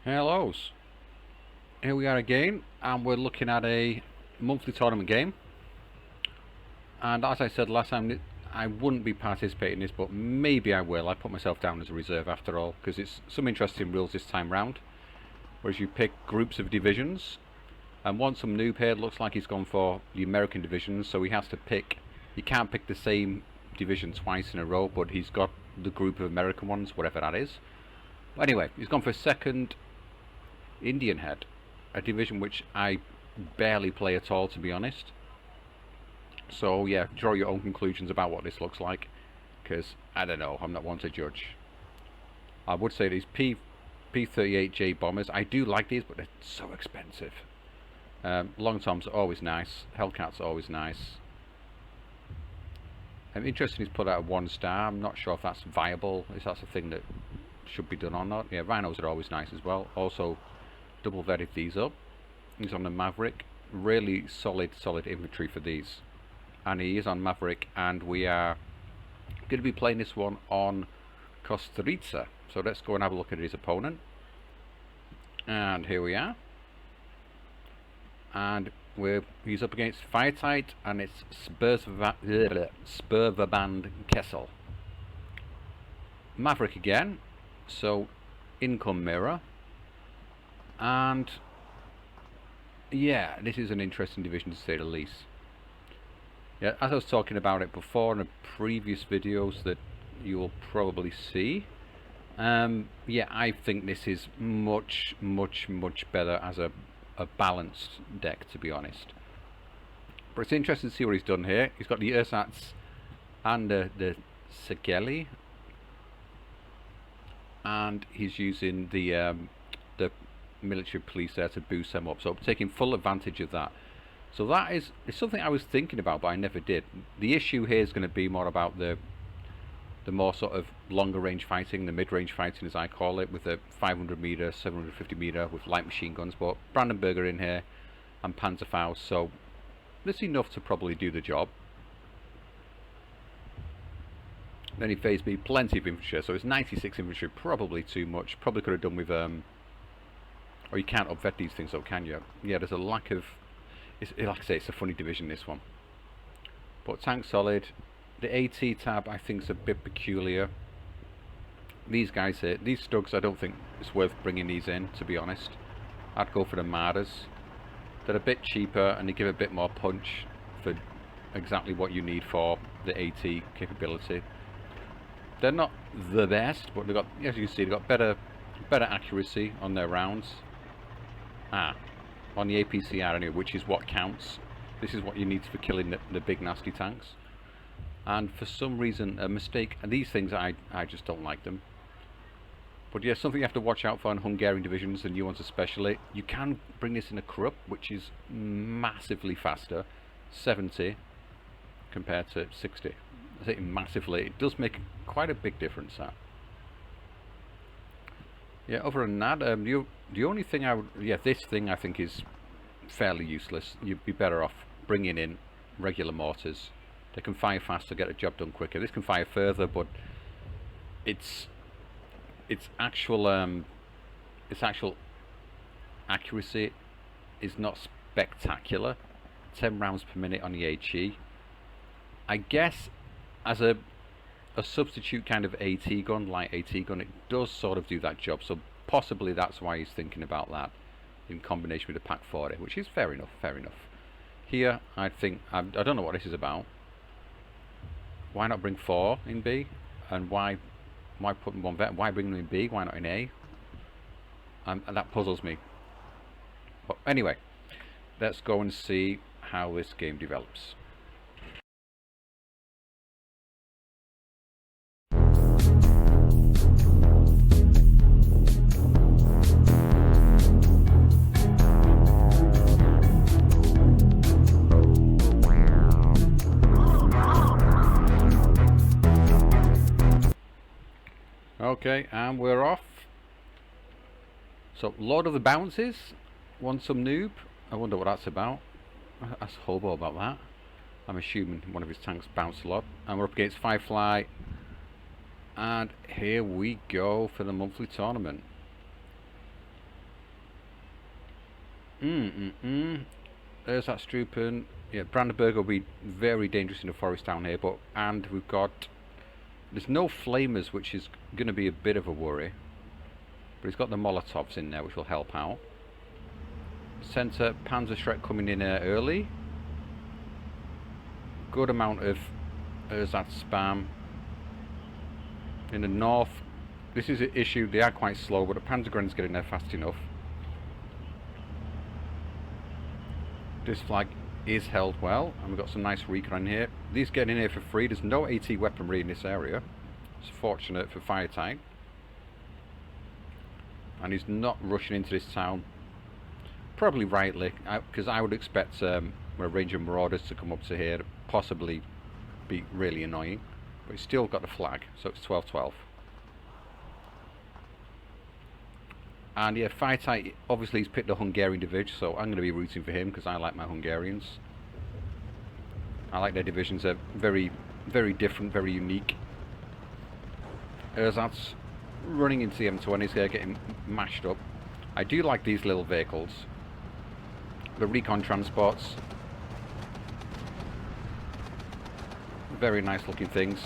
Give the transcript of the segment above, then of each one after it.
Hellos. Here we are again, and we're looking at a monthly tournament game. And as I said last time, I wouldn't be participating in this, but maybe I will. I put myself down as a reserve after all, because it's some interesting rules this time round. Whereas you pick groups of divisions, and wantsomenoob here looks like he's gone for the American divisions, so he has to pick. He can't pick the same division twice in a row, but he's got the group of American ones, whatever that is. But anyway, he's gone for second Indianhead, a division which I barely play at all, to be honest. So yeah, draw your own conclusions about what this looks like, because I don't know, I'm not one to judge. I would say these P-38J bombers, I do like these, but they're so expensive. Long Toms are always nice, Hellcats are always nice. I'm interested he's put out a 1-star. I'm not sure if that's viable, if that's a thing that should be done or not. Yeah, Rhinos are always nice as well. Also, double vetted these up. He's on the Maverick. Really solid infantry for these. And he is on Maverick, and we are going to be playing this one on Costa Rica. So let's go and have a look at his opponent. And here we are. And he's up against FireTight, and it's S.Kessel. Maverick again. So income mirror. And yeah, this is an interesting division to say the least. Yeah, as I was talking about it before in the previous videos that you will probably see, yeah, I think this is much better as a balanced deck, to be honest. But it's interesting to see what he's done here. He's got the ersatz and the S.Kessel, and he's using the military police there to boost them up, so taking full advantage of that. So that is something I was thinking about, but I never did. The issue here is going to be more about the more sort of longer range fighting, the mid-range fighting as I call it, with the 500 meter, 750 meter with light machine guns. But Brandenburger in here and Panzerfaust, so there's enough to probably do the job. Then he phase B, plenty of infantry, so it's 96 infantry, probably too much. Probably could have done with or you can't upvet these things though, can you? Yeah, there's a lack of, like I say, it's a funny division, this one. But tank solid. The AT tab I think is a bit peculiar. These guys here, these Stugs, I don't think it's worth bringing these in, to be honest. I'd go for the Martyrs. They're a bit cheaper and they give a bit more punch for exactly what you need for the AT capability. They're not the best, but they've got, as you can see, they've got better accuracy on their rounds. On the APCR anyway, which is what counts. This is what you need for killing the big nasty tanks. And for some reason, a mistake, and these things I just don't like them. But yeah, something you have to watch out for on Hungarian divisions, the new ones especially. You can bring this in a Krupp, which is massively faster, 70 compared to 60. I say massively. It does make quite a big difference, that. Yeah, other than that, the only thing this thing I think is fairly useless. You'd be better off bringing in regular mortars. They can fire faster, get the job done quicker. This can fire further, but its actual accuracy is not spectacular. 10 rounds per minute on the HE. I guess as a substitute kind of AT gun, light AT gun, it does sort of do that job. So possibly that's why he's thinking about that in combination with the Pack 40, which is fair enough. Here, I think I don't know what this is about. Why not bring 4 in B? And why put one vet? Why bring them in B? Why not in A? And that puzzles me. But anyway, let's go and see how this game develops. Okay, and we're off. So, Lord of the Bounces, wantsomenoob. I wonder what that's about. Ask Hobo about that. I'm assuming one of his tanks bounced a lot. And we're up against Firefly. And here we go for the monthly tournament. There's that Strupen. Yeah, Brandenburg will be very dangerous in the forest down here, and we've got... There's no flamers, which is going to be a bit of a worry. But he's got the Molotovs in there, which will help out. Centre, Panzerschreck coming in early. Good amount of ersatz spam. In the north, this is an issue. They are quite slow, but the Panzergrenad's getting there fast enough. This flag is held well, and we've got some nice recon here. These getting in here for free. There's no AT weaponry in this area. It's fortunate for FireTight. And he's not rushing into this town. Probably rightly, because I would expect a range of marauders to come up to here, possibly be really annoying. But he's still got the flag, so it's 12-12. And yeah, FireTight, obviously he's picked a Hungarian division, so I'm going to be rooting for him because I like my Hungarians. I like their divisions. They're very, very different, very unique. Ersatz running into the M20s here, getting mashed up. I do like these little vehicles. The recon transports. Very nice looking things.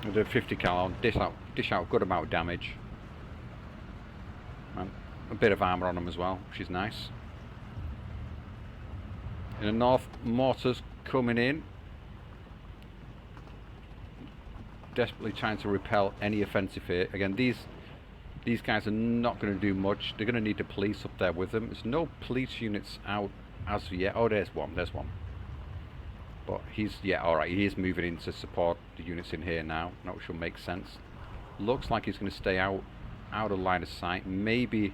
With a 50 cal on, dish out a good amount of damage. And a bit of armour on them as well, which is nice. In the north, mortars coming in. Desperately trying to repel any offensive here. Again, these guys are not going to do much. They're going to need the police up there with them. There's no police units out as of yet. Oh, there's one. But he's, yeah, alright, he is moving in to support the units in here now. That which will make sense. Looks like he's going to stay out of line of sight. Maybe...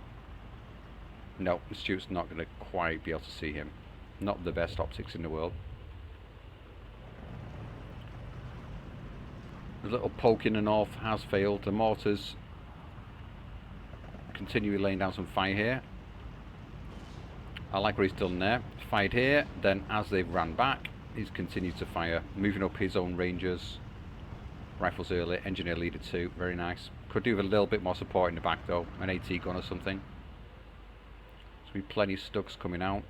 No, Stuart's not going to quite be able to see him. Not the best optics in the world. The little poke in the north has failed. The mortars continue laying down some fire here. I like what he's done there. Fired here, then as they've ran back, he's continued to fire, moving up his own rangers. Rifles early, engineer leader 2, very nice. Could do with a little bit more support in the back though, an AT gun or something. There's be plenty of Stugs coming out.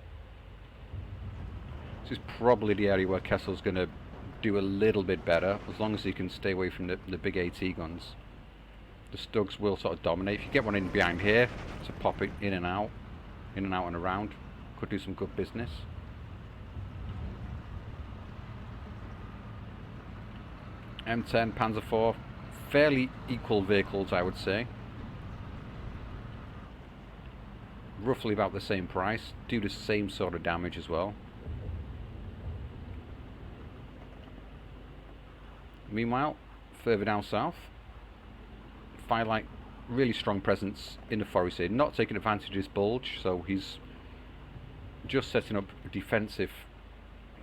This is probably the area where Kessel's going to do a little bit better, as long as he can stay away from the big AT guns. The Stugs will sort of dominate. If you get one in behind here to pop it in and out and around, could do some good business. M10, Panzer IV, fairly equal vehicles, I would say. Roughly about the same price, do the same sort of damage as well. Meanwhile, further down south, FireTight, really strong presence in the forest here, not taking advantage of this bulge, so he's just setting up a defensive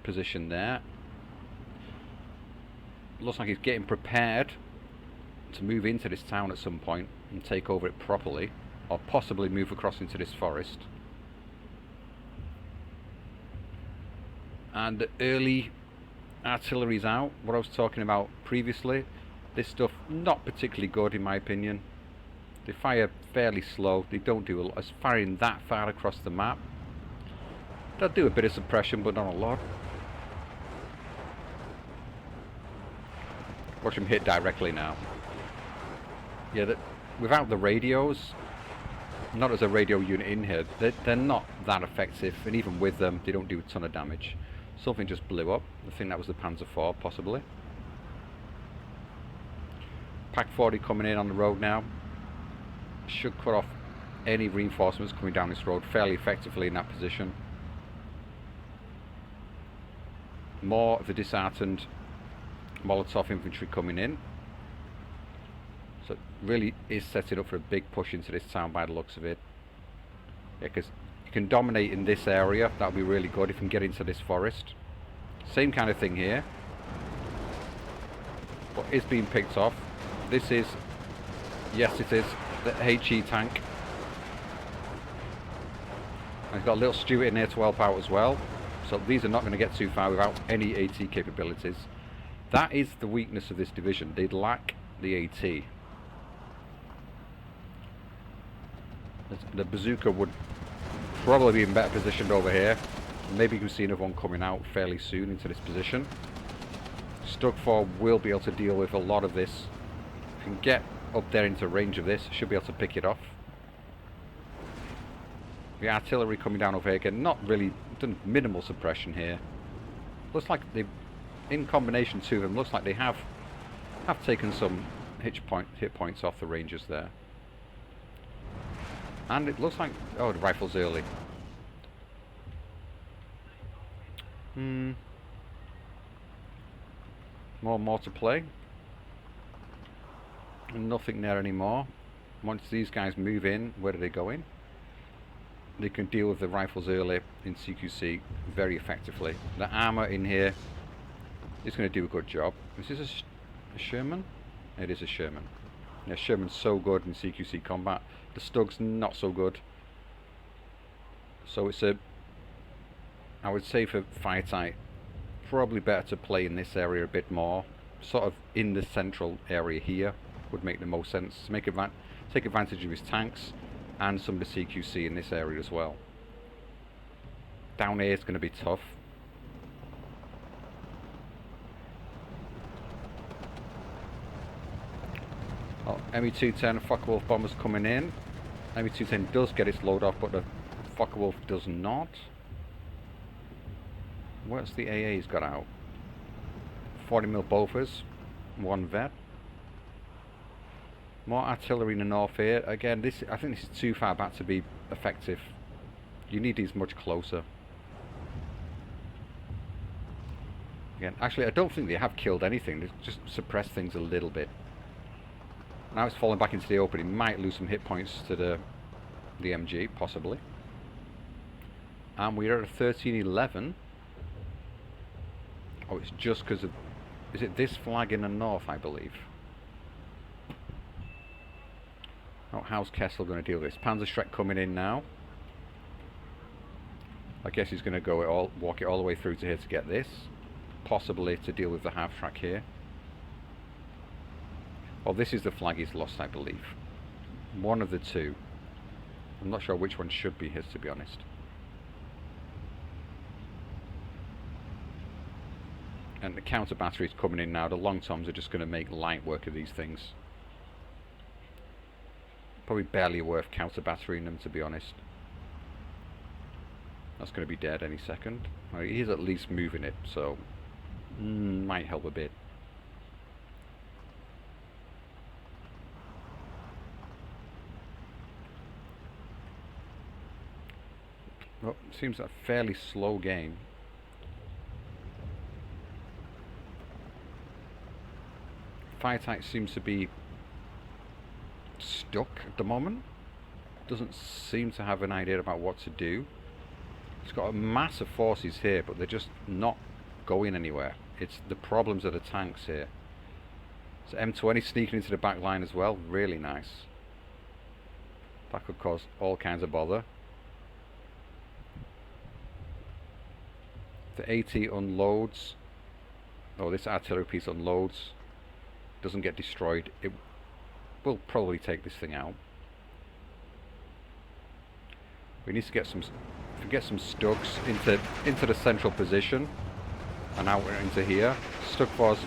position there. Looks like he's getting prepared to move into this town at some point and take over it properly, or possibly move across into this forest. And the early artillery's out, what I was talking about previously. This stuff not particularly good in my opinion. They fire fairly slow, they don't do a lot. It's firing that far across the map. They'll do a bit of suppression, but not a lot. Watch him hit directly now. Yeah, without the radios, not as a radio unit in here, they're not that effective, and even with them, they don't do a ton of damage. Something just blew up. I think that was the Panzer IV, possibly. Pack 40 coming in on the road now. Should cut off any reinforcements coming down this road fairly effectively in that position. More of the disheartened Molotov infantry coming in. So it really is setting up for a big push into this town by the looks of it. Yeah, because you can dominate in this area. That would be really good if you can get into this forest. Same kind of thing here. But it's being picked off. This is, yes it is, the HE tank. And he's got a little Stuart in here to help out as well. So these are not going to get too far without any AT capabilities. That is the weakness of this division. They lack the AT. The bazooka would probably even better positioned over here. Maybe you can see another one coming out fairly soon into this position. Stug 4 will be able to deal with a lot of this. If you can get up there into range of this, should be able to pick it off. The artillery coming down over here again, not really, done minimal suppression here. Looks like they, in combination two of them, looks like they have taken some hit points off the Rangers there. And it looks like, oh, the rifle's early. More to play. And nothing there anymore. Once these guys move in, where do they go in? They can deal with the rifles early in CQC very effectively. The armor in here is going to do a good job. Is this a Sherman? It is a Sherman. Yeah, Sherman's so good in CQC combat. The Stug's not so good. So it's a, I would say for FireTight, probably better to play in this area a bit more. Sort of in the central area here would make the most sense. Take advantage of his tanks and some of the CQC in this area as well. Down here is going to be tough. Oh, ME210 Focke-Wulf bombers coming in. ME210 does get its load off, but the Focke-Wulf does not. What's the AA's got out? 40mm Bofors, 1 vet. More artillery in the north here. Again, I think this is too far back to be effective. You need these much closer. Again, actually, I don't think they have killed anything. They've just suppressed things a little bit. Now it's falling back into the open. It might lose some hit points to the MG, possibly. And we're at a 1311. Oh, it's just because of... Is it this flag in the north, I believe? Oh, how's Kessel going to deal with this? Panzerschreck coming in now. I guess he's going to go walk it all the way through to here to get this. Possibly to deal with the half-track here. Well, this is the flag he's lost, I believe. One of the two. I'm not sure which one should be his, to be honest. And the counter batteries coming in now. The long toms are just going to make light work of these things. Probably barely worth counter batterying them, to be honest. That's going to be dead any second. Well, he's at least moving it, so might help a bit. Well, seems a fairly slow game. FireTight seems to be stuck at the moment. Doesn't seem to have an idea about what to do. It's got a mass of forces here, but they're just not going anywhere. It's the problems of the tanks here. So M20 sneaking into the back line as well. Really nice. That could cause all kinds of bother. The AT unloads. Oh, this artillery piece unloads. Doesn't get destroyed. It will probably take this thing out. We need to get some Stugs into the central position and out into here. Stug 4's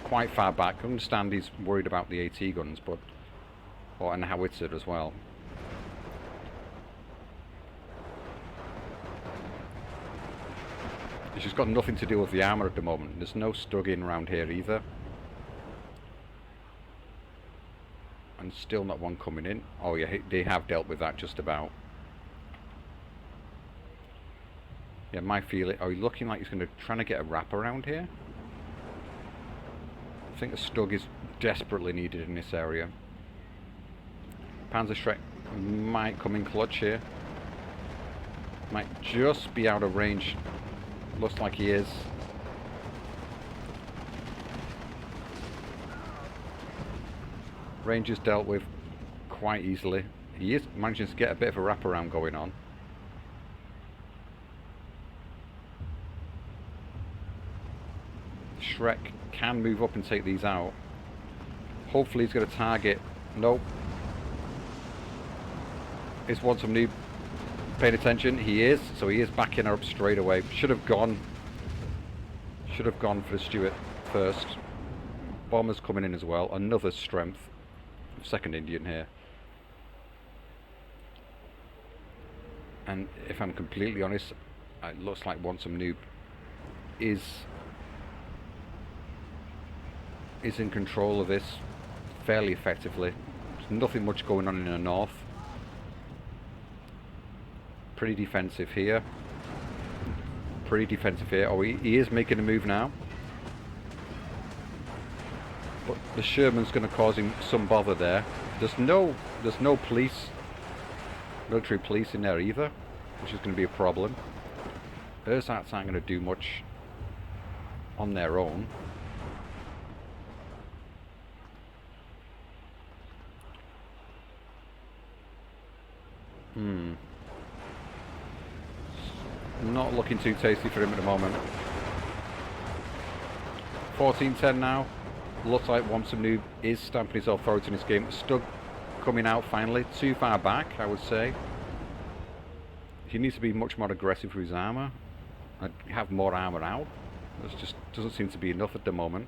quite far back. I understand he's worried about the AT guns, but and the howitzer as well. He's just got nothing to do with the armour at the moment. There's no Stug in around here either. And still not one coming in. Oh yeah, they have dealt with that just about. Yeah, my feeling. Oh, he's looking like he's trying to get a wrap around here. I think a Stug is desperately needed in this area. Panzerschreck might come in clutch here. Might just be out of range. Looks like he is. Rangers dealt with quite easily. He is managing to get a bit of a wraparound going on. Shrek can move up and take these out. Hopefully he's going to target. Nope. It's wantsomenoob paying attention? He is. So he is backing her up straight away. Should have gone for the Stuart first. Bomber's coming in as well. Another strength. Second Indian here. And if I'm completely honest, it looks like wantsomenoob is in control of this fairly effectively. There's nothing much going on in the north. Pretty defensive here. Pretty defensive here. Oh, he is making a move now. But the Sherman's going to cause him some bother there. There's no police, military police in there either, which is going to be a problem. Ersatz aren't going to do much on their own. Not looking too tasty for him at the moment. 14-10 now. Looks like wantsomenoob is stamping his authority in this game. Stug coming out finally. Too far back, I would say. He needs to be much more aggressive with his armour. And have more armour out. It just doesn't seem to be enough at the moment.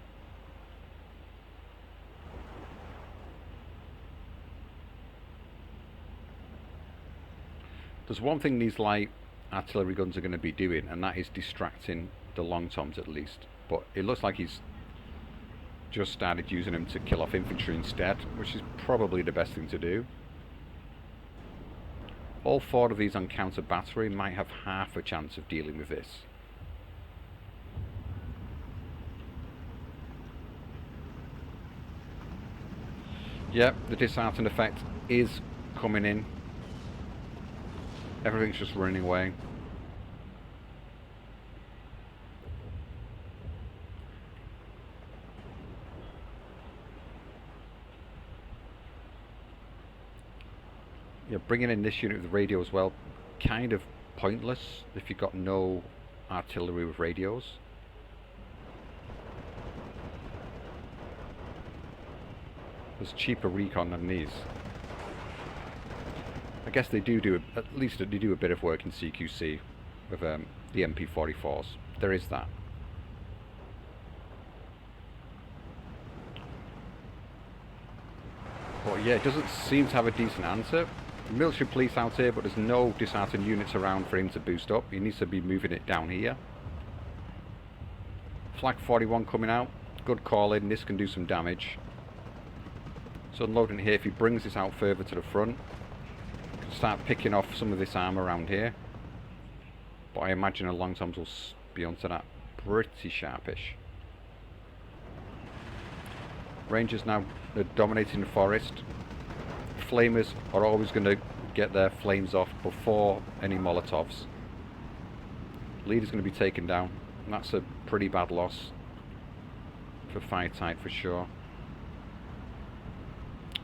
There's one thing these light artillery guns are going to be doing, and that is distracting the long toms at least. But it looks like he's just started using them to kill off infantry instead, which is probably the best thing to do. All 4 of these on counter battery might have half a chance of dealing with this. Yep, the disheartened effect is coming in. Everything's just running away. Yeah, bringing in this unit with radio as well, kind of pointless if you've got no artillery with radios. There's cheaper recon than these. I guess they do at least they do a bit of work in CQC with the MP44s. There is that. But yeah, it doesn't seem to have a decent answer. Military police out here, but there's no disheartened units around for him to boost up. He needs to be moving it down here. Flag 41 coming out. Good call in. This can do some damage. So unloading here, if he brings this out further to the front, can start picking off some of this armor around here. But I imagine the long toms will be onto that pretty sharpish. Rangers now, they're dominating the forest. Flamers are always going to get their flames off before any Molotovs. Leader's going to be taken down. And that's a pretty bad loss for FireTight for sure.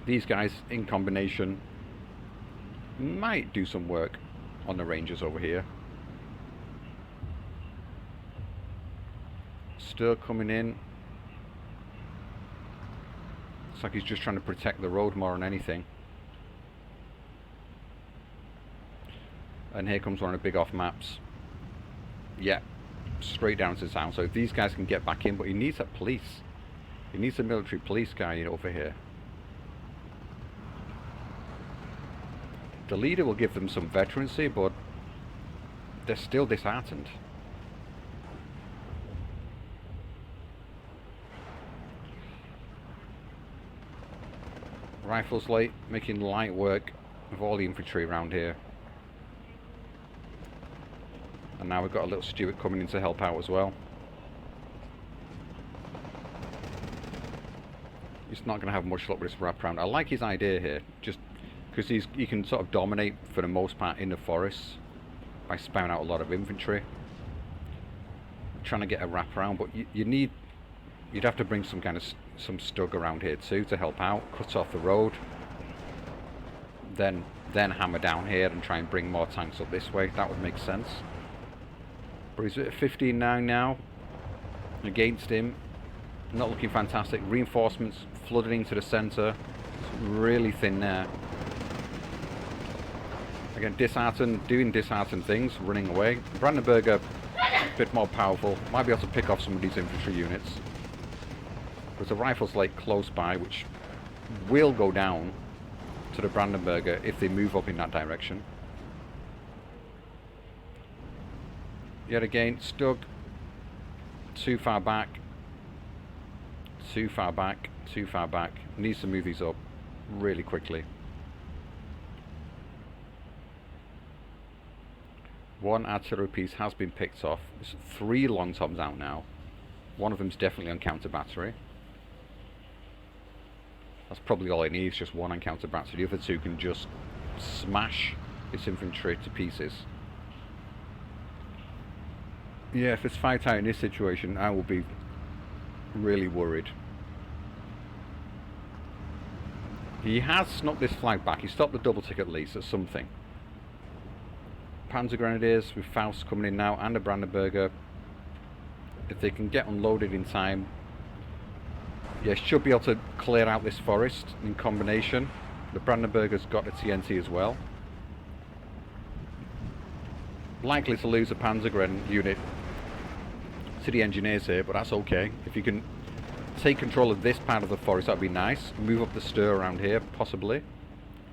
These guys in combination might do some work on the Rangers over here. Stir coming in. Looks like he's just trying to protect the road more than anything. And here comes one of the big off maps. Yeah, straight down to the town. So if these guys can get back in, but he needs a police. He needs a military police guy over here. The leader will give them some veterancy, but they're still disheartened. Rifles late, making light work of all the infantry around here. And now we've got a little Stuart coming in to help out as well. He's not going to have much luck with this wraparound. I like his idea here, just because he can sort of dominate for the most part in the forests by spouting out a lot of infantry. I'm trying to get a wraparound, but you'd have to bring some kind of some stug around here too to help out, cut off the road, then hammer down here and try and bring more tanks up this way. That would make sense. But he's at 15-9 now against him. Not looking fantastic. Reinforcements flooding into the centre. It's really thin there. Again, disheartened, doing disheartened things, running away. Brandenburger, a bit more powerful. Might be able to pick off some of these infantry units. There's a rifles like close by, which will go down to the Brandenburger if they move up in that direction. Yet again, stuck. Too far back. Too far back. Too far back. Needs to move these up really quickly. One artillery piece has been picked off. There's 3 long toms out now. One of them's definitely on counter battery. That's probably all it needs, just one on counter battery. The other 2 can just smash its infantry to pieces. Yeah, if it's FireTight in this situation, I will be really worried. He has snuck this flag back. He stopped the double tick at least. That's something. Panzer Grenadiers with Faust coming in now, and a Brandenburger. If they can get unloaded in time, yeah, should be able to clear out this forest in combination. The Brandenburger's got the TNT as well. Likely to lose a Panzergren unit to the engineers here, but that's okay. If you can take control of this part of the forest, that'd be nice. Move up the stir around here, possibly.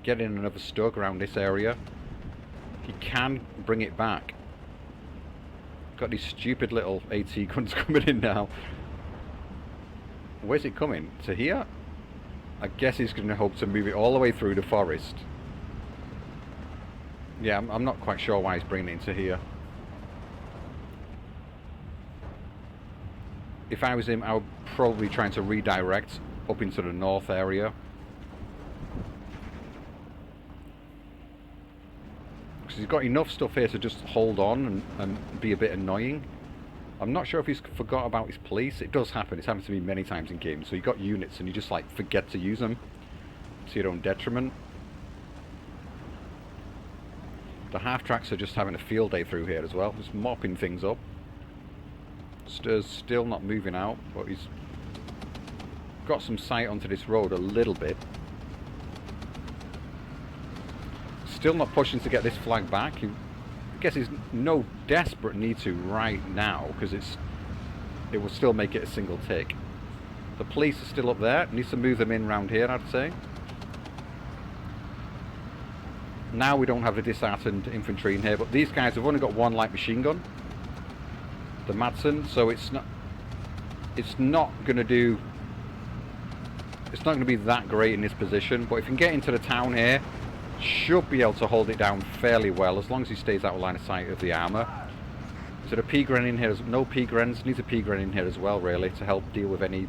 Get in another stoke around this area. He can bring it back. Got these stupid little AT guns coming in now. Where's it coming? To here? I guess he's going to hope to move it all the way through the forest. Yeah, I'm not quite sure why he's bringing it into here. If I was him, I would probably try to redirect up into the north area. Because he's got enough stuff here to just hold on and be a bit annoying. I'm not sure if he's forgot about his police. It does happen. It's happened to me many times in games. So you got units and you just like forget to use them to your own detriment. The half-tracks are just having a field day through here as well. Just mopping things up. Stir's still not moving out, but he's got some sight onto this road a little bit. Still not pushing to get this flag back. I guess there's no desperate need to right now, because it will still make it a single tick. The police are still up there. Needs to move them in round here, I'd say. Now we don't have the disheartened infantry in here, but these guys have only got 1 light machine gun, the Madsen, so it's not going to be that great in this position. But if you can get into the town here, should be able to hold it down fairly well, as long as he stays out of line of sight of the armour. Is there a P-Gren in here? No P-Grens. Needs a P-Gren in here as well, really, to help deal with any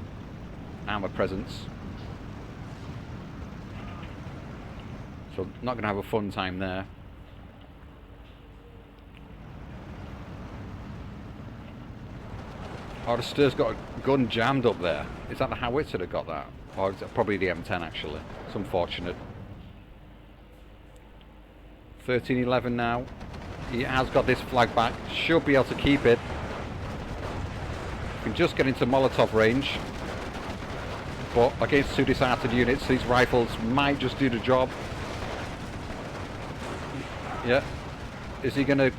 armour presence. So not going to have a fun time there. Oh, the Stir's got a gun jammed up there. Is that the howitzer that got that? Or is it probably the M10 actually? It's unfortunate. 13-11 now. He has got this flag back. Should be able to keep it. Can just get into Molotov range. But against 2 disheartened units, these rifles might just do the job. Yeah. Is he going to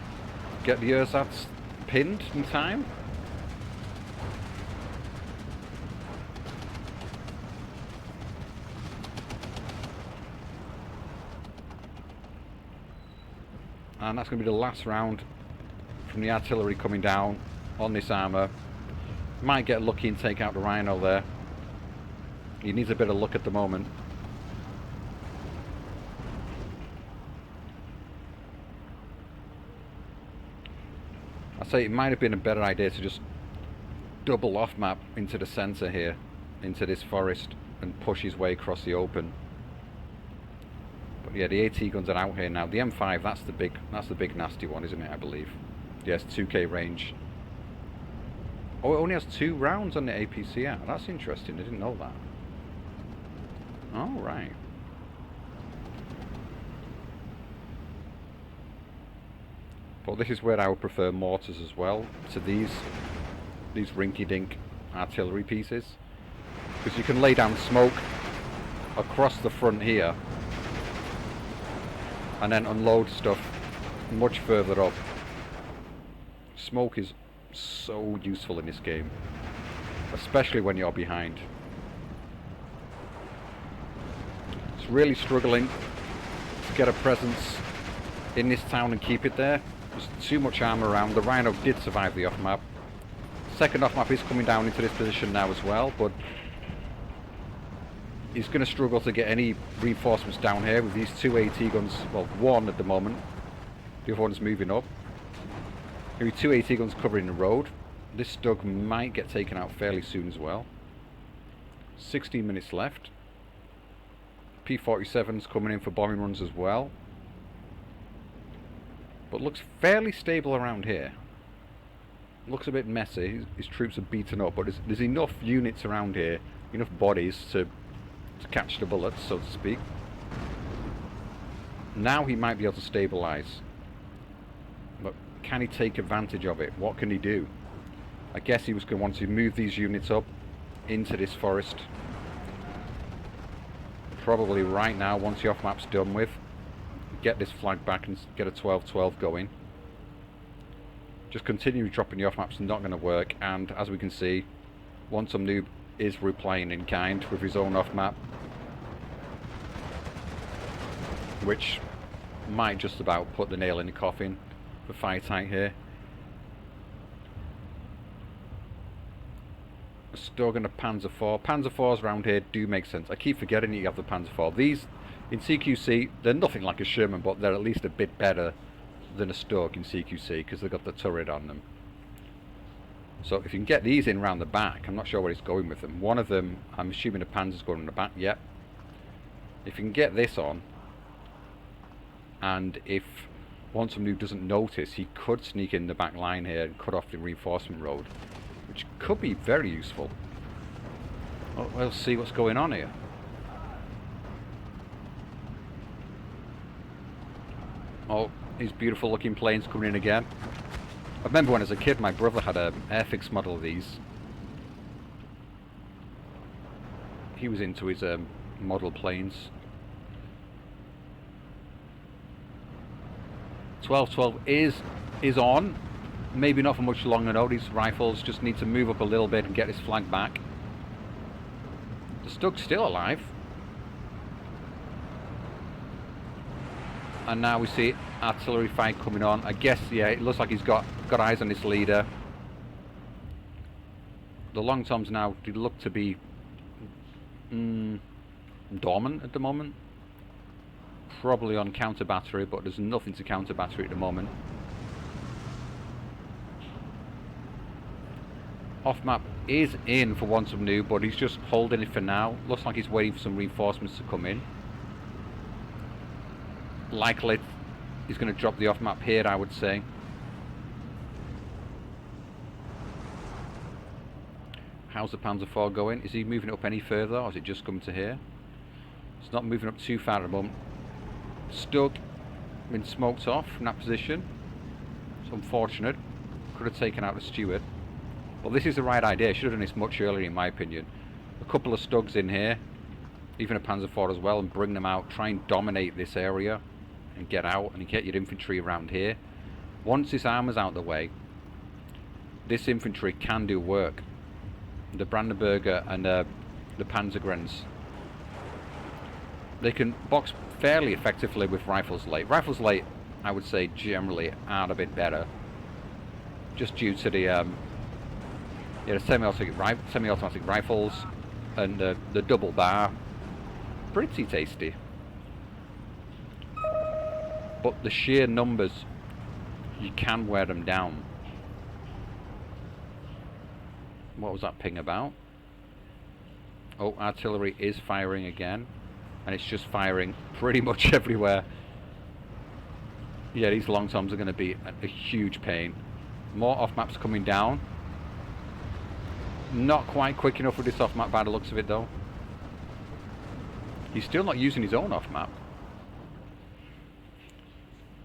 get the ersatz pinned in time? And that's going to be the last round from the artillery coming down on this armour. Might get lucky and take out the Rhino there. He needs a bit of luck at the moment. I say it might have been a better idea to just double off map into the centre here, into this forest, and push his way across the open. But yeah, the AT guns are out here now. The M5, that's the big nasty one, isn't it? I believe. Yes, 2K range. Oh, it only has 2 rounds on the APCR. That's interesting. I didn't know that. All right. But this is where I would prefer mortars as well to these rinky-dink artillery pieces, because you can lay down smoke across the front here and then unload stuff much further up. Smoke is so useful in this game, especially when you're behind. It's really struggling to get a presence in this town and keep it there. There's too much armor around. The Rhino did survive the off-map. Second off-map is coming down into this position now as well, but he's going to struggle to get any reinforcements down here with these two AT guns. Well, one at the moment. The other one's moving up. Maybe two AT guns covering the road. This Stug might get taken out fairly soon as well. 16 minutes left. P-47's coming in for bombing runs as well. But looks fairly stable around here. Looks a bit messy. His troops are beaten up, but there's enough units around here, enough bodies to catch the bullets, so to speak. Now he might be able to stabilise. But can he take advantage of it? What can he do? I guess he was going to want to move these units up into this forest. Probably right now, once the off-map's done with. Get this flag back and get a 12-12 going. Just continue dropping the off-maps, not going to work, and as we can see, wantsomenoob is replying in kind with his own off-map, which might just about put the nail in the coffin for FireTight here. A Stug and a Panzer IV. Panzer IVs around here do make sense. I keep forgetting that you have the Panzer IV. These, in CQC, they're nothing like a Sherman, but they're at least a bit better than a Stug in CQC because they've got the turret on them. So if you can get these in round the back, I'm not sure where he's going with them. One of them, I'm assuming the Panzer's going in the back. Yep. If you can get this on, and if wantsomenoob doesn't notice, he could sneak in the back line here and cut off the reinforcement road, which could be very useful. Well, we'll see what's going on here. Oh, these beautiful looking planes coming in again. I remember when as a kid my brother had an airfix model of these. He was into his model planes. 12-12 is on. Maybe not for much longer though. These rifles just need to move up a little bit and get this flag back. The Stug's still alive. And now we see artillery fight coming on. I guess, yeah, it looks like he's got eyes on this leader. The long toms now do look to be dormant at the moment. Probably on counter battery, but there's nothing to counter battery at the moment. Off map is in for wantsomenoob, but he's just holding it for now. Looks like he's waiting for some reinforcements to come in. Likely he's going to drop the off map here, I would say. How's the Panzer IV going? Is he moving up any further, or is it just coming to here? It's not moving up too far at the moment. Stug been smoked off from that position. It's unfortunate. Could have taken out the steward. But this is the right idea. Should have done this much earlier, in my opinion. A couple of Stugs in here, even a Panzer IV as well, and bring them out. Try and dominate this area and get out and get your infantry around here. Once this armor's out of the way, this infantry can do work. The Brandenburger and the Panzergrenz, they can box fairly effectively with rifles late. Rifles late, I would say, generally are a bit better, just due to the semi-automatic rifles and the double bar. Pretty tasty. But the sheer numbers, you can wear them down. What was that ping about? Oh, artillery is firing again. And it's just firing pretty much everywhere. Yeah, these long toms are going to be a huge pain. More off-maps coming down. Not quite quick enough with this off-map by the looks of it though. He's still not using his own off-map.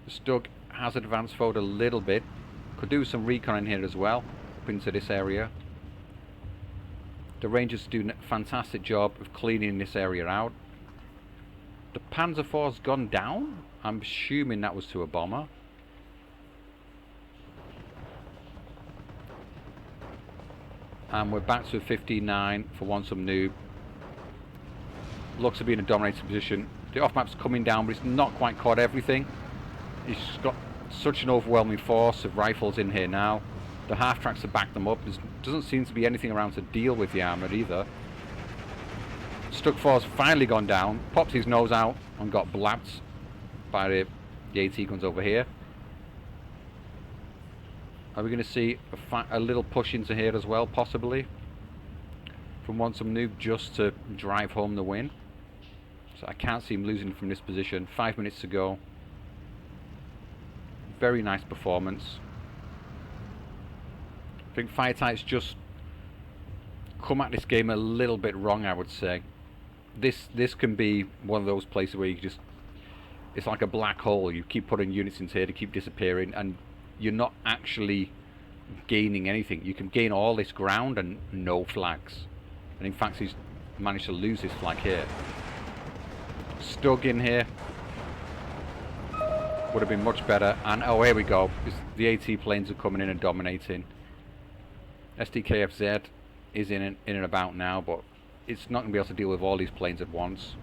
The Stug has advanced forward a little bit. Could do some recon in here as well, up into this area. The Rangers do a fantastic job of cleaning this area out. The Panzer IV's gone down? I'm assuming that was to a bomber. And we're back to 59 for wantsomenoob. Looks to be in a dominating position. The off-map's coming down, but it's not quite caught everything. He's got such an overwhelming force of rifles in here now. The half-tracks to back them up. There doesn't seem to be anything around to deal with the armor either. Stuck 4's finally gone down. Pops his nose out and got blapped by the AT guns over here. Are we going to see a little push into here as well, possibly? From wantsomenoob, just to drive home the win. So I can't see him losing from this position. 5 minutes to go. Very nice performance. I think FireTight's just come at this game a little bit wrong, I would say. This can be one of those places where you just... It's like a black hole. You keep putting units into here to keep disappearing, and you're not actually gaining anything. You can gain all this ground and no flags. And in fact, he's managed to lose his flag here. Stug in here would have been much better. And oh, here we go. The AT planes are coming in and dominating. SDKFZ is in and about now, but it's not going to be able to deal with all these planes at once.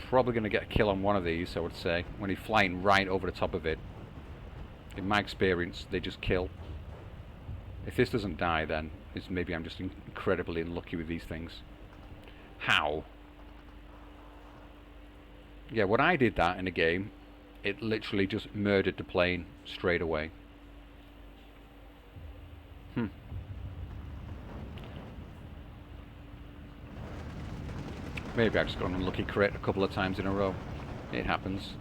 Probably going to get a kill on one of these, I would say, when he's flying right over the top of it. In my experience, they just kill. If this doesn't die, then maybe I'm just incredibly unlucky with these things. How? Yeah, when I did that in a game, it literally just murdered the plane straight away. Maybe I just got an unlucky crit a couple of times in a row. It happens.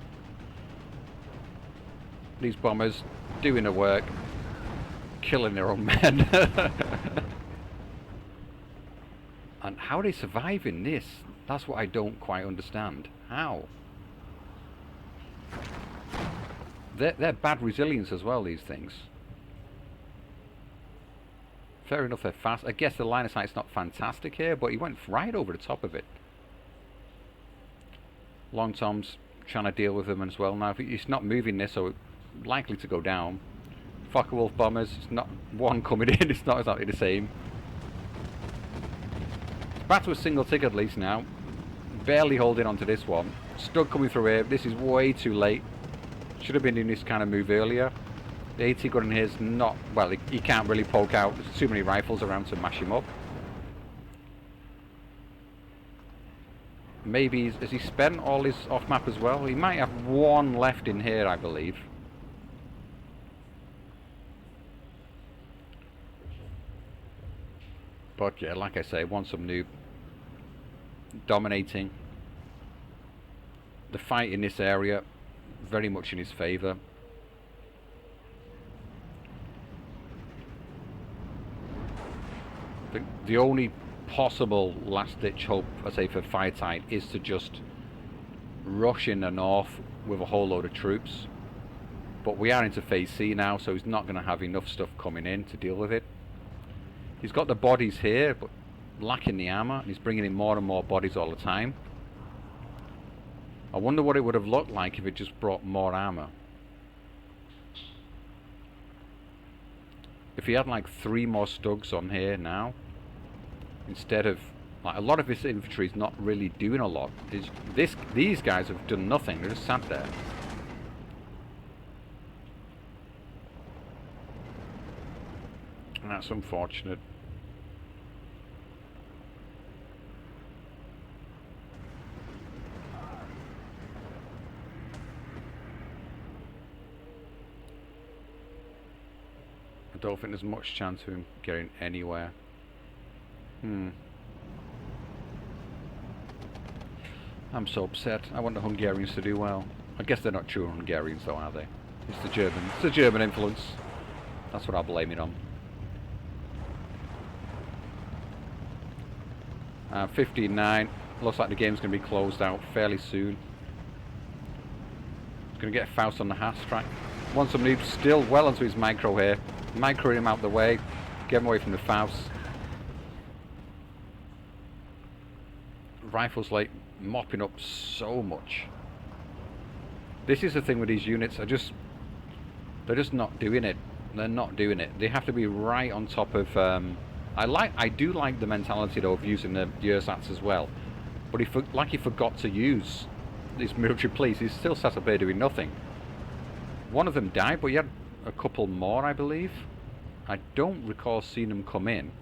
These bombers doing the work, killing their own men. And how are they surviving this? That's what I don't quite understand. How? They're bad resilience as well, these things. Fair enough, they're fast. I guess the line of sight's not fantastic here, but he went right over the top of it. Long Tom's trying to deal with them as well. Now, if he's not moving this, so it's likely to go down. Focke-Wulf bombers, it's not one coming in, it's not exactly the same. It's back to a single tick at least now. Barely holding on to this one. Stug coming through here. This is way too late. Should have been doing this kind of move earlier. The AT gun in here is not... Well, he can't really poke out. There's too many rifles around to mash him up. Maybe... Has he spent all his off-map as well? He might have one left in here, I believe. But yeah, like I say, wantsomenoob dominating. The fight in this area very much in his favour. The only possible last-ditch hope, I say, for FireTight is to just rush in the north with a whole load of troops. But we are into phase C now, so he's not going to have enough stuff coming in to deal with it. He's got the bodies here, but lacking the armour, and he's bringing in more and more bodies all the time. I wonder what it would have looked like if it just brought more armour. If he had like 3 more Stugs on here now, instead of... Like, a lot of his infantry is not really doing a lot. These guys have done nothing, they're just sat there. And that's unfortunate. I don't think there's much chance of him getting anywhere. I'm so upset. I want the Hungarians to do well. I guess they're not true Hungarians though, are they? It's the German. It's the German influence. That's what I'll blame it on. 15-9. Looks like the game's going to be closed out fairly soon. It's going to get Faust on the half track. wantsomenoob still well onto his micro here. Microing him out the way. Get him away from the Faust. Rifles like mopping up so much. This is the thing with these units. They're just not doing it. They're not doing it. They have to be right on top of. I do like the mentality though of using the ersatz as well. But he forgot to use these military police. He's still sat up here doing nothing. One of them died, but he had a couple more, I believe. I don't recall seeing them come in.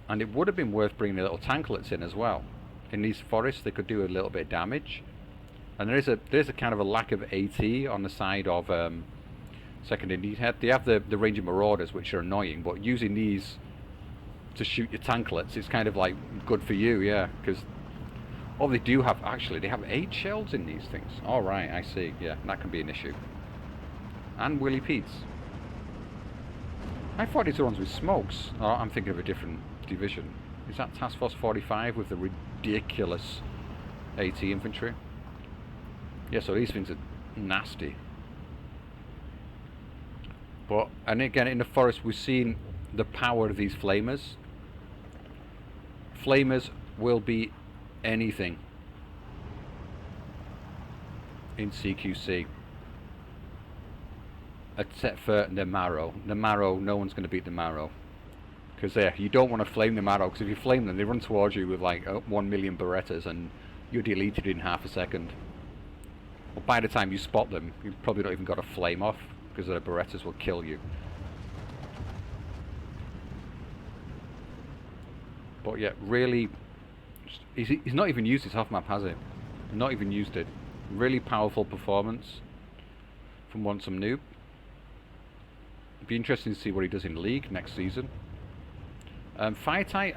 And it would have been worth bringing the little tanklets in as well. In these forests, they could do a little bit of damage. And there's a kind of a lack of AT on the side of 2nd Indianhead. They have the Ranger Marauders, which are annoying, but using these to shoot your tanklets, it's kind of like good for you, yeah. Because they do have, actually, they have 8 shells in these things. All right, I see. Yeah, that can be an issue. And Willy Pete's. I thought these were ones with smokes. Oh, I'm thinking of a different division. Is that Task Force 45 with the ridiculous AT infantry? Yeah, so these things are nasty. But, and again, in the forest, we've seen the power of these flamers. Flamers will be anything in CQC. Except for the Marrow. The Marrow, no one's going to beat the Marrow. Because you don't want to flame the Marrow, because if you flame them, they run towards you with like 1 million Berettas and you're deleted in half a second. Well, by the time you spot them, you've probably not even got a flame off, because the Berettas will kill you. But yeah, really, he's not even used his half-map, has he? Not even used it. Really powerful performance from wantsomenoob. It'd be interesting to see what he does in League next season. FireTight,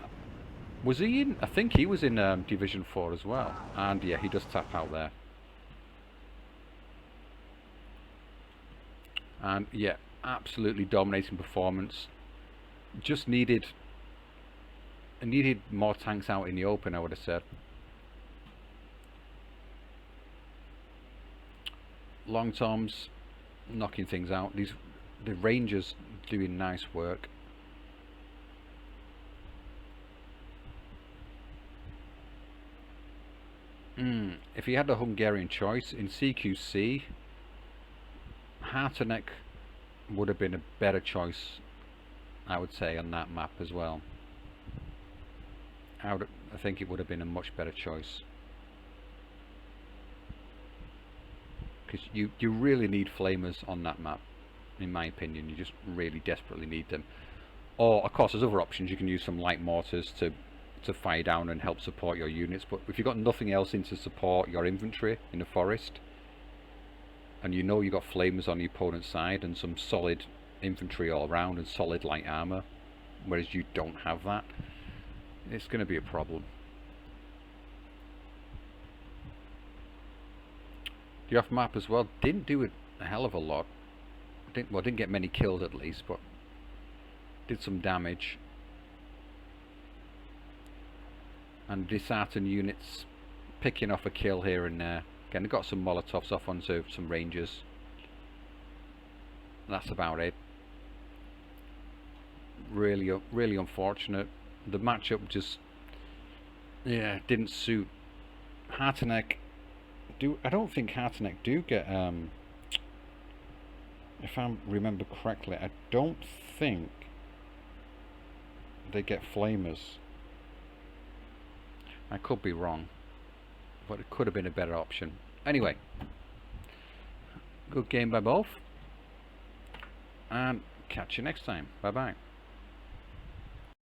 was he in? I think he was in Division 4 as well. And yeah, he does tap out there. And yeah, absolutely dominating performance. Just needed more tanks out in the open, I would have said. Long Toms knocking things out. The Rangers doing nice work. If he had a Hungarian choice in CQC, Harteneck would have been a better choice, I would say, on that map as well. I think it would have been a much better choice. Because you really need flamers on that map, in my opinion. You just really desperately need them. Or, of course, there's other options. You can use some light mortars to fire down and help support your units. But if you've got nothing else in to support your infantry in the forest, and you know you've got flamers on the opponent's side and some solid infantry all around and solid light armor, whereas you don't have that, it's going to be a problem. The off map as well didn't do a hell of a lot. Didn't get many kills at least, but did some damage. And disheartened units picking off a kill here and there. Again, they got some Molotovs off onto some Rangers. That's about it. Really unfortunate. The matchup just, yeah, didn't suit. Harteneck, I don't think Harteneck do get, if I remember correctly, I don't think they get flamers. I could be wrong, but it could have been a better option. Anyway, good game by both, and catch you next time. Bye bye.